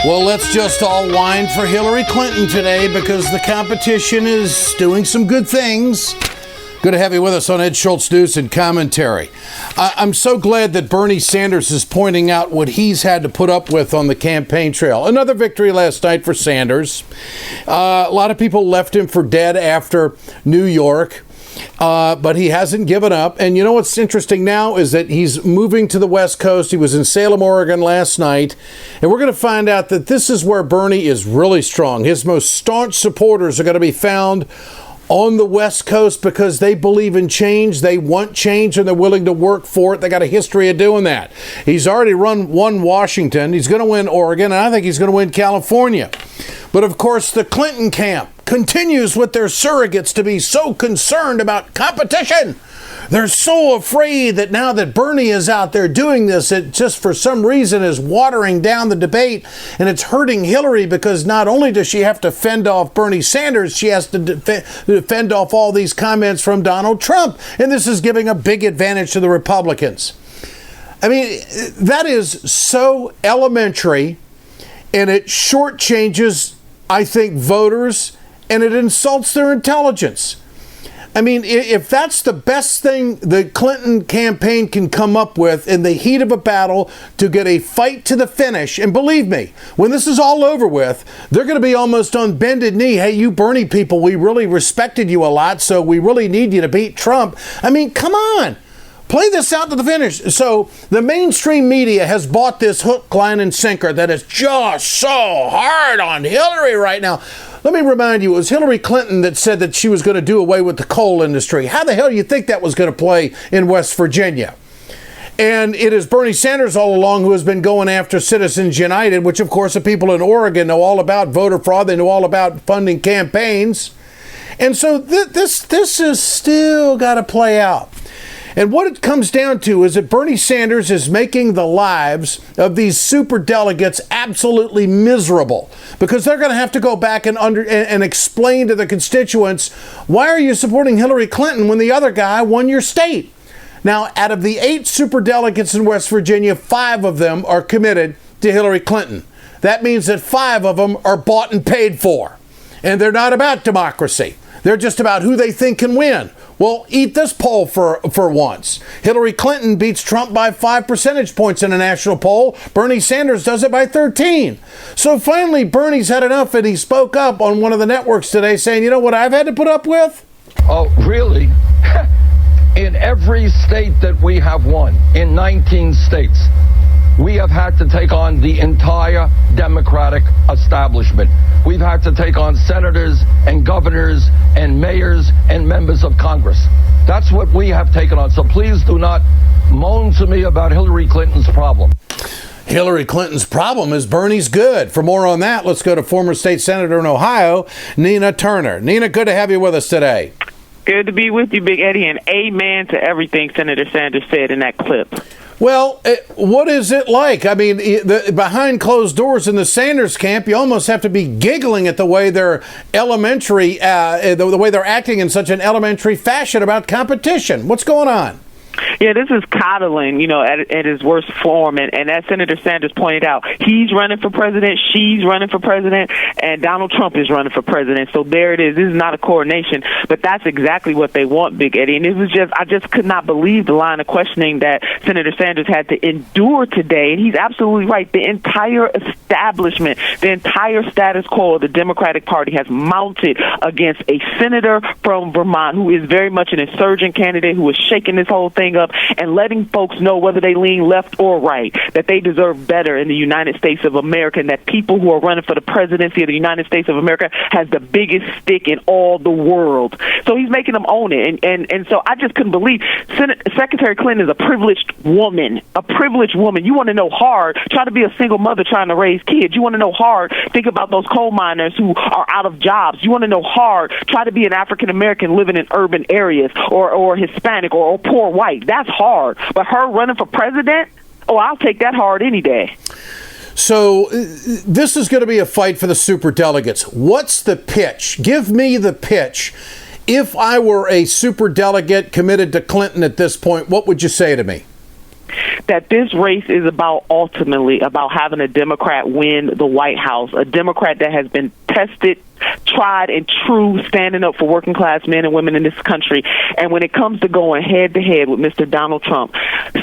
Well, let's just all whine for Hillary Clinton today because the competition is doing some good things. Good to have you with us on Ed Schultz News and Commentary. I'm so glad that Bernie Sanders is pointing out what he's had to put up with on the campaign trail. Another victory last night for Sanders. A lot of people left him for dead after New York. But he hasn't given up. And you know what's interesting now is that he's moving to the West Coast. He was in Salem, Oregon last night. And we're going to find out that this is where Bernie is really strong. His most staunch supporters are going to be found on the West Coast because they believe in change. They want change and they're willing to work for it. They got a history of doing that. He's already won Washington. He's going to win Oregon. And I think he's going to win California. But of course, the Clinton camp continues with their surrogates to be so concerned about competition. They're so afraid that now that Bernie is out there doing this, it just for some reason is watering down the debate and it's hurting Hillary because not only does she have to fend off Bernie Sanders, she has to fend off all these comments from Donald Trump. And this is giving a big advantage to the Republicans. I mean, that is so elementary and it shortchanges, I think, voters and it insults their intelligence. I mean, if that's the best thing the Clinton campaign can come up with in the heat of a battle to get a fight to the finish, and believe me, when this is all over with, they're going to be almost on bended knee. Hey, you Bernie people, we really respected you a lot, so we really need you to beat Trump. I mean, come on. Play this out to the finish. So the mainstream media has bought this hook, line, and sinker that is just so hard on Hillary right now. Let me remind you, it was Hillary Clinton that said that she was going to do away with the coal industry. How the hell do you think that was going to play in West Virginia? And it is Bernie Sanders all along who has been going after Citizens United, which, of course, the people in Oregon know all about voter fraud. They know all about funding campaigns. And so this is still got to play out. And what it comes down to is that Bernie Sanders is making the lives of these super delegates absolutely miserable because they're going to have to go back and explain to the constituents, why are you supporting Hillary Clinton when the other guy won your state? Now, out of the 8 super delegates in West Virginia, 5 of them are committed to Hillary Clinton. That means that 5 of them are bought and paid for. And they're not about democracy. They're just about who they think can win. Well, eat this poll for once. Hillary Clinton beats Trump by 5 percentage points in a national poll. Bernie Sanders does it by 13. So finally, Bernie's had enough, and he spoke up on one of the networks today saying, you know what I've had to put up with? Oh, really? In every state that we have won, in 19 states, we have had to take on the entire Democratic establishment. We've had to take on senators and governors and mayors and members of Congress. That's what we have taken on. So please do not moan to me about Hillary Clinton's problem. Hillary Clinton's problem is Bernie's good. For more on that, let's go to former state senator in Ohio, Nina Turner. Nina, good to have you with us today. Good to be with you, Big Eddie, and amen to everything Senator Sanders said in that clip. Well, what is it like? I mean, behind closed doors in the Sanders camp, you almost have to be giggling at the way they're elementary, the way they're acting in such an elementary fashion about competition. What's going on? Yeah, this is coddling, at his worst form. And as Senator Sanders pointed out, he's running for president, she's running for president, and Donald Trump is running for president. So there it is. This is not a coronation, but that's exactly what they want, Big Eddie. And it was I just could not believe the line of questioning that Senator Sanders had to endure today. And he's absolutely right. The entire establishment, the entire status quo of the Democratic Party has mounted against a senator from Vermont who is very much an insurgent candidate who is shaking this whole thing up and letting folks know, whether they lean left or right, that they deserve better in the United States of America, and that people who are running for the presidency of the United States of America has the biggest stick in all the world. So he's making them own it. And so I just couldn't believe Secretary Clinton is a privileged woman. A privileged woman. You want to know hard, try to be a single mother trying to raise kids. You want to know hard, think about those coal miners who are out of jobs. You want to know hard, try to be an African American living in urban areas, or Hispanic or poor white. That's hard. But her running for president, I'll take that hard any day. So this is going to be a fight for the super delegates. What's the pitch? Give me the pitch. If I were a super delegate committed to Clinton at this point, what would you say to me? that this race is ultimately about having a Democrat win the White House, a Democrat that has been tested, tried and true, standing up for working class men and women in this country. And when it comes to going head to head with Mr. Donald Trump,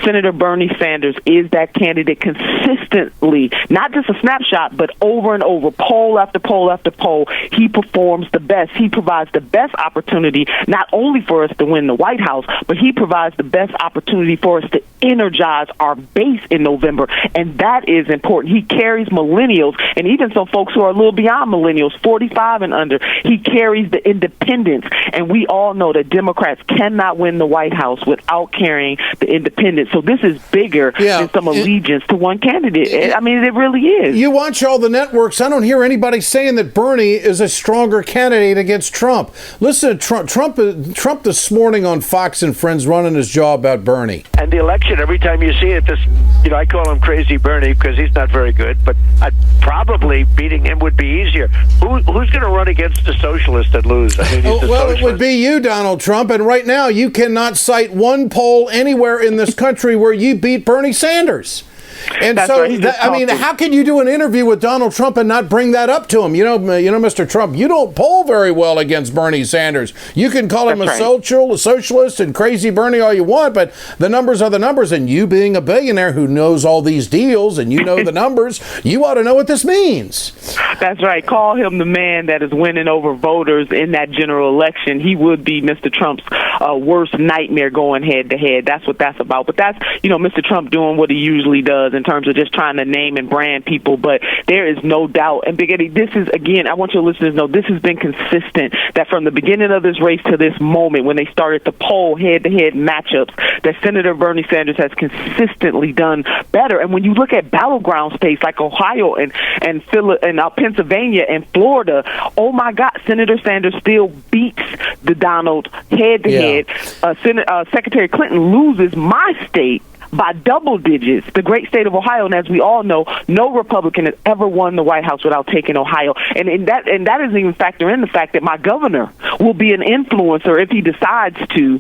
Senator Bernie Sanders is that candidate consistently, not just a snapshot, but over and over, poll after poll after poll. He performs the best. He provides the best opportunity, not only for us to win the White House, but he provides the best opportunity for us to energize our base in November. And that is important. He carries millennials and even some folks who are a little beyond millennials, 45 and under. He carries the independents. And we all know that Democrats cannot win the White House without carrying the independents. So this is bigger than some allegiance to one candidate. I mean, it really is. You watch all the networks. I don't hear anybody saying that Bernie is a stronger candidate against Trump. Listen to Trump this morning on Fox and Friends running his jaw about Bernie. And the election, every time you see it, I call him Crazy Bernie because he's not very good, but probably beating him would be easier. Who's going to run against a socialist and lose? I mean, it would be you, Donald Trump, and right now you cannot cite one poll anywhere in this country where you beat Bernie Sanders. And that's so, right. I mean, how can you do an interview with Donald Trump and not bring that up to him? You know, Mr. Trump, you don't poll very well against Bernie Sanders. You can call him a socialist and Crazy Bernie all you want, but the numbers are the numbers. And you being a billionaire who knows all these deals and you know the numbers, you ought to know what this means. That's right. Call him the man that is winning over voters in that general election. He would be Mr. Trump's worst nightmare going head to head. That's what that's about. But that's, Mr. Trump doing what he usually does in terms of just trying to name and brand people. But there is no doubt. And Big Eddie, this is, again, I want your listeners to know this has been consistent, that from the beginning of this race to this moment when they started to poll head-to-head matchups, that Senator Bernie Sanders has consistently done better. And when you look at battleground states like Ohio and Pennsylvania and Florida, oh my God, Senator Sanders still beats the Donald head-to-head. Secretary Clinton loses my state by double digits, the great state of Ohio. And as we all know, no Republican has ever won the White House without taking Ohio. And that doesn't even factor in the fact that my governor will be an influencer if he decides to,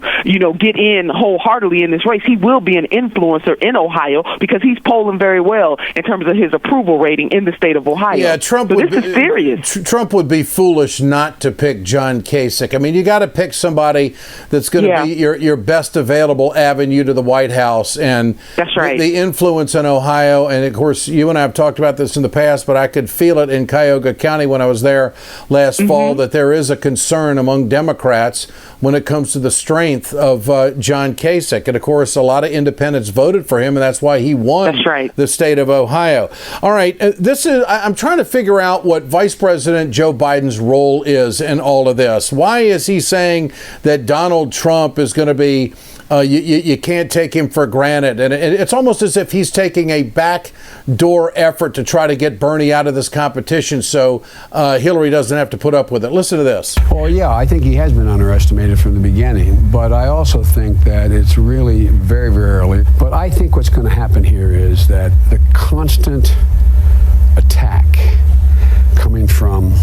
get in wholeheartedly in this race. He will be an influencer in Ohio because he's polling very well in terms of his approval rating in the state of Ohio. Yeah, this is serious. Trump would be foolish not to pick John Kasich. I mean, you got to pick somebody that's going to be your best available avenue to the White House. And that's right. The influence in Ohio, and of course, you and I have talked about this in the past, but I could feel it in Cuyahoga County when I was there last fall, that there is a concern among Democrats when it comes to the strength of John Kasich. And of course, a lot of independents voted for him, and that's why he won the state of Ohio. All right, I'm trying to figure out what Vice President Joe Biden's role is in all of this. Why is he saying that Donald Trump is going to be you can't take him for granted? And it's almost as if he's taking a backdoor effort to try to get Bernie out of this competition so Hillary doesn't have to put up with it. Listen to this. Well, yeah, I think he has been underestimated from the beginning, but I also think that it's really very, very early. But I think what's going to happen here is that the constant attack coming from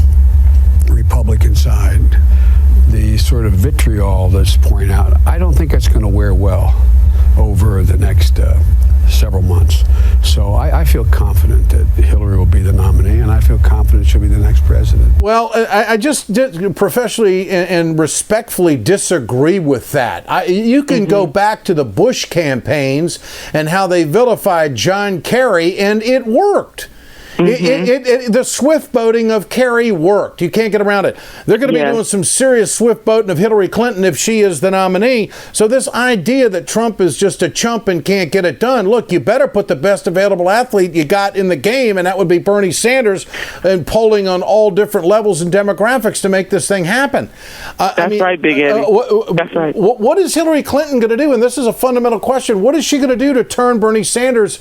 the Republican side, the sort of vitriol that's pouring out, I don't think it's going to wear well over the next several months. So I feel confident that Hillary will be the nominee, and I feel confident she'll be the next president. Well, I just professionally and respectfully disagree with that. You can go back to the Bush campaigns and how they vilified John Kerry, and it worked. The swift boating of Kerry worked. You can't get around it. They're going to be doing some serious swift boating of Hillary Clinton if she is the nominee. So this idea that Trump is just a chump and can't get it done, look, you better put the best available athlete you got in the game, and that would be Bernie Sanders, and polling on all different levels and demographics to make this thing happen. That's right, Big Eddie. That's right. What is Hillary Clinton going to do? And this is a fundamental question. What is she going to do to turn Bernie Sanders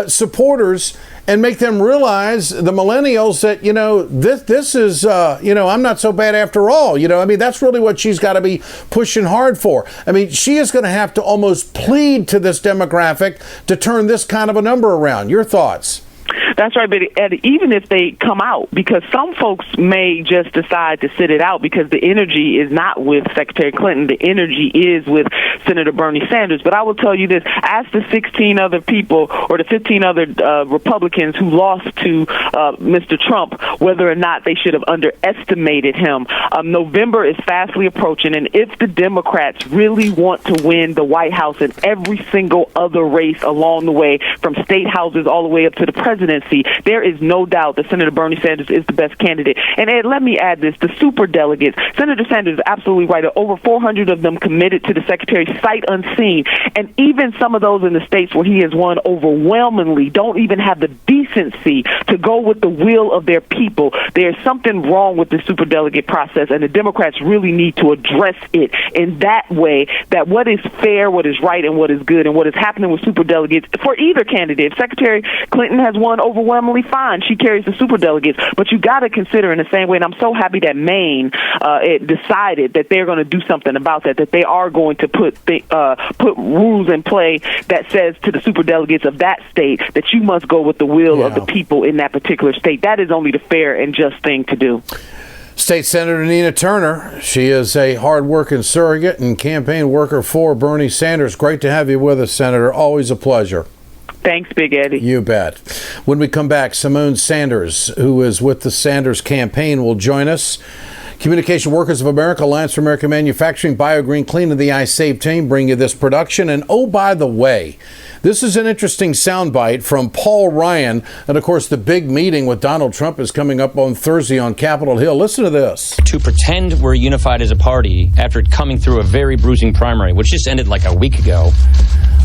supporters and make them realize, the millennials, that, this is, I'm not so bad after all. I mean, that's really what she's got to be pushing hard for. I mean, she is going to have to almost plead to this demographic to turn this kind of a number around. Your thoughts? That's right, but even if they come out, because some folks may just decide to sit it out because the energy is not with Secretary Clinton, the energy is with Senator Bernie Sanders. But I will tell you this, ask the 16 other people or the 15 other Republicans who lost to Mr. Trump whether or not they should have underestimated him. November is fastly approaching, and if the Democrats really want to win the White House and every single other race along the way, from state houses all the way up to the presidency, there is no doubt that Senator Bernie Sanders is the best candidate. And Ed, let me add this, the super delegates, Senator Sanders is absolutely right. Over 400 of them committed to the Secretary sight unseen. And even some of those in the states where he has won overwhelmingly don't even have the decency to go with the will of their people. There's something wrong with the super delegate process, and the Democrats really need to address it in that way, that what is fair, what is right, and what is good, and what is happening with super delegates for either candidate. If Secretary Clinton has won overwhelmingly, fine, she carries the super delegates, but you got to consider in the same way, and I'm so happy that Maine decided that they're going to do something about that they are going to put rules in play that says to the super delegates of that state that you must go with the will of the people in that particular state. That is only the fair and just thing to do. State Senator Nina Turner, she is a hard-working surrogate and campaign worker for Bernie Sanders. Great to have you with us, Senator. Always a pleasure. Thanks, Big Eddie. You bet. When we come back, Symone Sanders, who is with the Sanders campaign, will join us. Communication Workers of America, Alliance for American Manufacturing, BioGreen Clean, and the iSave team bring you this production. And oh, by the way, this is an interesting soundbite from Paul Ryan. And of course, the big meeting with Donald Trump is coming up on Thursday on Capitol Hill. Listen to this. To pretend we're unified as a party after coming through a very bruising primary, which just ended like a week ago,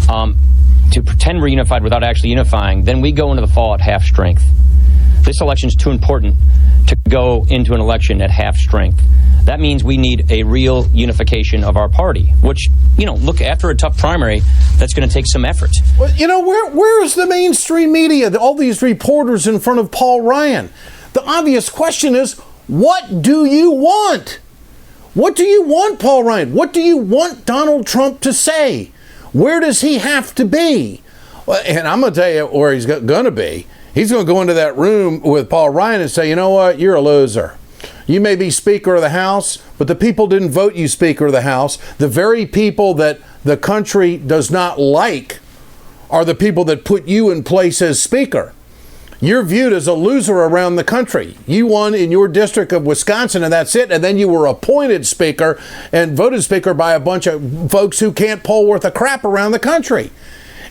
to pretend we're unified without actually unifying, then we go into the fall at half strength. This election is too important to go into an election at half strength. That means we need a real unification of our party, which, look, after a tough primary, that's going to take some effort. Well, where is the mainstream media, all these reporters in front of Paul Ryan? The obvious question is, what do you want? What do you want, Paul Ryan? What do you want Donald Trump to say? Where does he have to be? And I'm going to tell you where he's going to be. He's going to go into that room with Paul Ryan and say, you know what, you're a loser. You may be Speaker of the House, but the people didn't vote you Speaker of the House. The very people that the country does not like are the people that put you in place as Speaker. You're viewed as a loser around the country. You won in your district of Wisconsin, and that's it. And then you were appointed Speaker and voted Speaker by a bunch of folks who can't poll worth a crap around the country.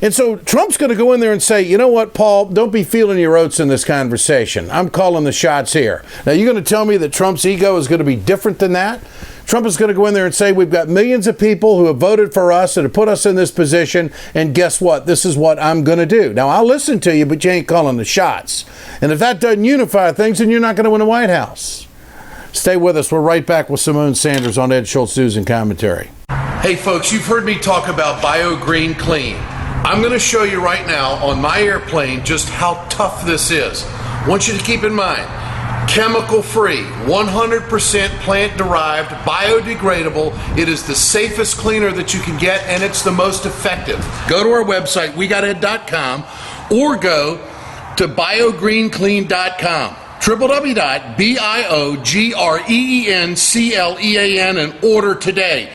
And so Trump's going to go in there and say, you know what, Paul, don't be feeling your oats in this conversation. I'm calling the shots here. Now, you're going to tell me that Trump's ego is going to be different than that? Trump is going to go in there and say, we've got millions of people who have voted for us and have put us in this position, and guess what? This is what I'm going to do. Now, I'll listen to you, but you ain't calling the shots. And if that doesn't unify things, then you're not going to win the White House. Stay with us. We're right back with Symone Sanders on Ed Schultz News and Commentary. Hey, folks, you've heard me talk about BioGreen Clean. I'm going to show you right now on my airplane just how tough this is. I want you to keep in mind, chemical-free, 100% plant-derived, biodegradable. It is the safest cleaner that you can get, and it's the most effective. Go to our website, wegoted.com, or go to biogreenclean.com. www.biogreenclean and order today.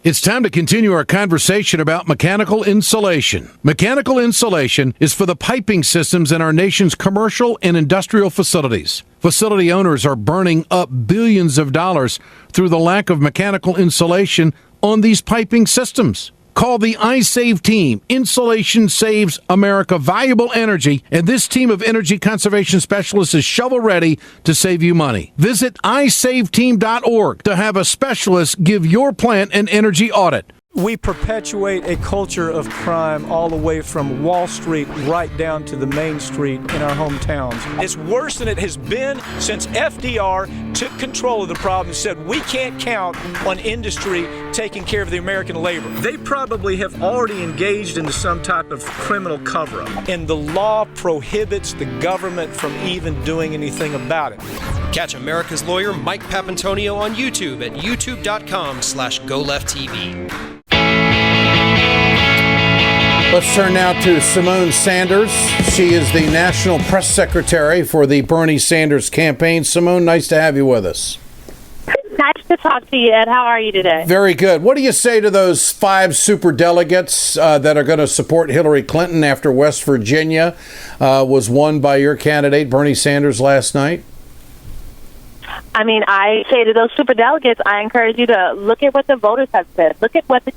It's time to continue our conversation about mechanical insulation. Mechanical insulation is for the piping systems in our nation's commercial and industrial facilities. Facility owners are burning up billions of dollars through the lack of mechanical insulation on these piping systems. Call the iSave team. Insulation saves America valuable energy, and this team of energy conservation specialists is shovel-ready to save you money. Visit iSaveTeam.org to have a specialist give your plant an energy audit. We perpetuate a culture of crime all the way from Wall Street right down to the main street in our hometowns. It's worse than it has been since FDR took control of the problem and said we can't count on industry taking care of the American labor. They probably have already engaged into some type of criminal cover-up, and the law prohibits the government from even doing anything about it. Catch America's lawyer Mike Papantonio on YouTube at youtube.com/GoLeftTV. Let's turn now to Symone Sanders. She is the National Press Secretary for the Bernie Sanders campaign. Symone, nice to have you with us. Nice to talk to you, Ed. How are you today? Very good. What do you say to those 5 super delegates that are going to support Hillary Clinton after West Virginia was won by your candidate, Bernie Sanders, last night? I mean, I say to those super delegates, I encourage you to look at what the voters have said. Look at what the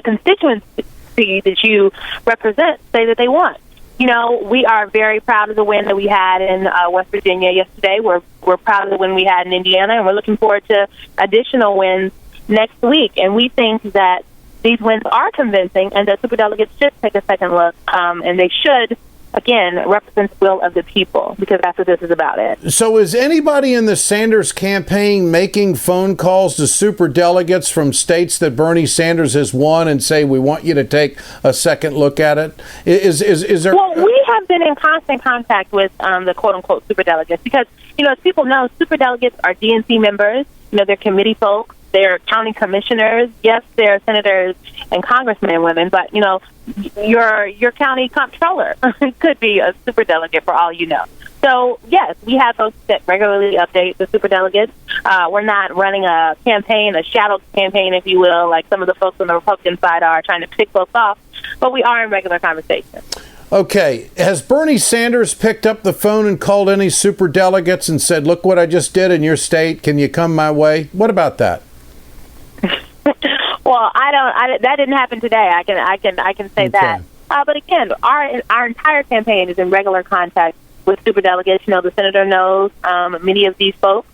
constituency that you represent say that they want. You know, we are very proud of the win that we had in West Virginia yesterday. We're proud of the win we had in Indiana, and we're looking forward to additional wins next week. And we think that these wins are convincing, and that superdelegates should take a second look, and they should, again, represent the will of the people, because that's what this is about, Ed. So is anybody in the Sanders campaign making phone calls to superdelegates from states that Bernie Sanders has won and say, we want you to take a second look at it? Is there... Well, we have been in constant contact with the quote-unquote superdelegates because, you know, as people know, superdelegates are DNC members. You know, they're committee folks. They're county commissioners. Yes, they're senators and congressmen and women, but, you know, your county comptroller could be a superdelegate for all you know. So, yes, we have folks that regularly update the superdelegates. We're not running a campaign, a shadow campaign, if you will, like some of the folks on the Republican side are trying to pick folks off, but we are in regular conversation. Okay. Has Bernie Sanders picked up the phone and called any superdelegates and said, look what I just did in your state. Can you come my way? What about that? Well, that didn't happen today. I can say that. But again, our entire campaign is in regular contact with superdelegates. You know, the senator knows many of these folks.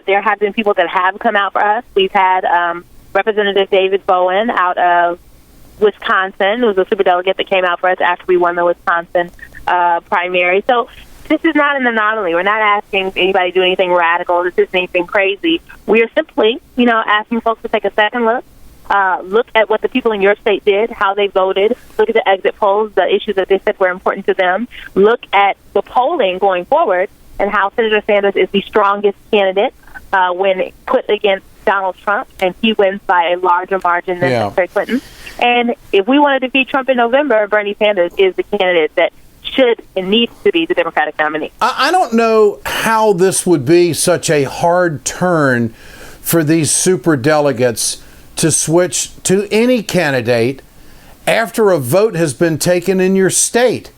There have been people that have come out for us. We've had Representative David Bowen out of Wisconsin, who was a superdelegate that came out for us after we won the Wisconsin primary. So this is not an anomaly. We're not asking anybody to do anything radical. This isn't anything crazy. We are simply, you know, asking folks to take a second look. Look at what the people in your state did, how they voted. Look at the exit polls, the issues that they said were important to them. Look at the polling going forward and how Senator Sanders is the strongest candidate when put against Donald Trump, and he wins by a larger margin than Secretary Clinton. And if we want to defeat Trump in November, Bernie Sanders is the candidate that should and needs to be the Democratic nominee. I don't know how this would be such a hard turn for these superdelegates to switch to any candidate after a vote has been taken in your state.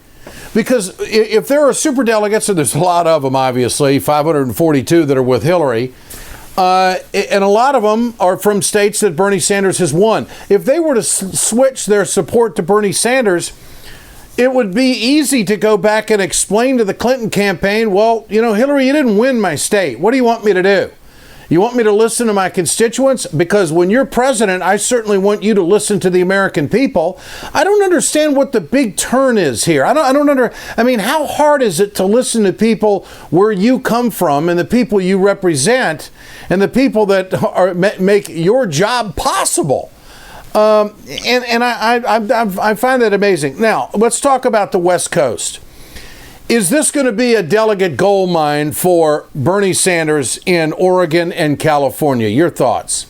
Because if there are superdelegates, and there's a lot of them, obviously, 542 that are with Hillary, and a lot of them are from states that Bernie Sanders has won. If they were to switch their support to Bernie Sanders, it would be easy to go back and explain to the Clinton campaign, well, you know, Hillary, you didn't win my state. What do you want me to do? You want me to listen to my constituents? Because when you're president, I certainly want you to listen to the American people. I don't understand what the big turn is here. I mean, how hard is it to listen to people where you come from and the people you represent and the people that make your job possible? I find that amazing. Now, let's talk about the West Coast. Is this going to be a delegate gold mine for Bernie Sanders in Oregon and California? Your thoughts?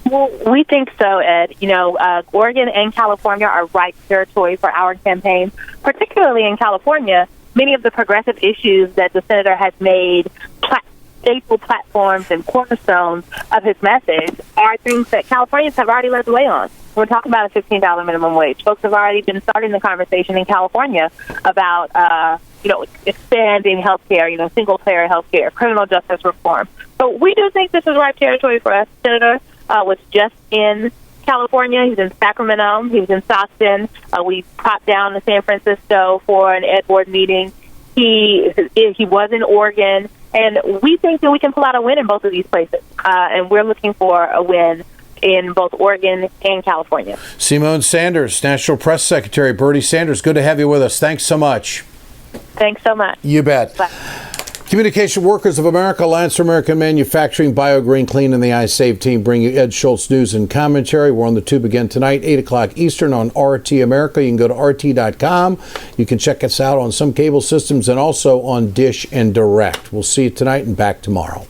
Well, we think so, Ed. You know, Oregon and California are ripe territory for our campaign, particularly in California. Many of the progressive issues that the senator has made staple platforms and cornerstones of his message are things that Californians have already led the way on. We're talking about a $15 minimum wage. Folks have already been starting the conversation in California about, expanding health care, single-payer health care, criminal justice reform. So we do think this is ripe territory for us. Senator was just in California. He was in Sacramento. He was in Stockton. We popped down to San Francisco for an Ed Board meeting. He was in Oregon. And we think that we can pull out a win in both of these places. And we're looking for a win in both Oregon and California. Symone Sanders, National Press Secretary. Bernie Sanders, good to have you with us. Thanks so much. Thanks so much. You bet. Bye. Communication Workers of America, Alliance for American Manufacturing, Bio Green Clean, and the iSave team bring you Ed Schultz news and commentary. We're on the tube again tonight, 8 o'clock Eastern on RT America. You can go to RT.com. You can check us out on some cable systems and also on Dish and Direct. We'll see you tonight and back tomorrow.